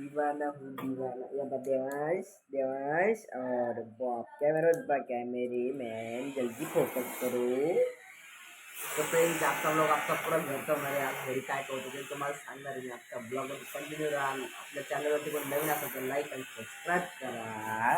दीवाना हूँ दीवाना। या देवांश देवांश और बॉब कैमरा कैमरे मैन जल्दी फोकस करो। तो फ्रेंड्स आप सब लोग आपका पूरा घर तो हमारे यहाँ घरी काय करतो ते तुम्हाला सांगणार मी आपका ब्लॉग कंटिन्यू राहा। आपल्या चॅनलवरती कोण नवीन असेल तर लाईक आणि सबस्क्राईब करा।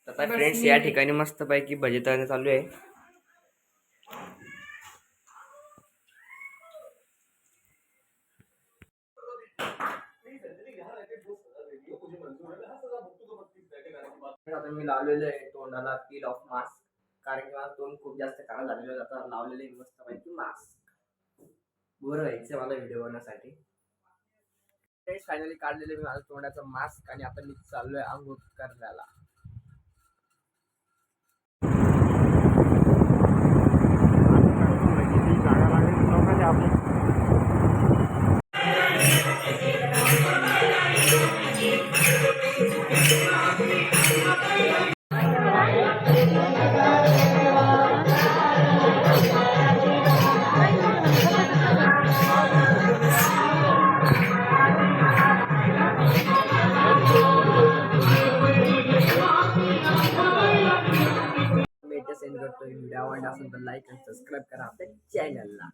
आता फ्रेंड्स या ठिकाणी मस्त पैकी भजी तळणे चालू आहे। आता मी लावलेलं आहे तोंडाला पील ऑफ मास्क, कारण की माझं तोंड खूप जास्त काळं झालेलं आता लावलेलं आहे मस्त पैकी मास्क। बरं व्हायचं मला व्हिडिओ बनवण्यासाठी। फायनली काढलेलं मी माझं तोंडाचं मास्क आणि आता मी चाललोय अंघोळ करायला। सेंड करतोय व्हिडिओ आवडला असेल तर लाईक आणि सबस्क्राईब करा आपल्या चॅनलला।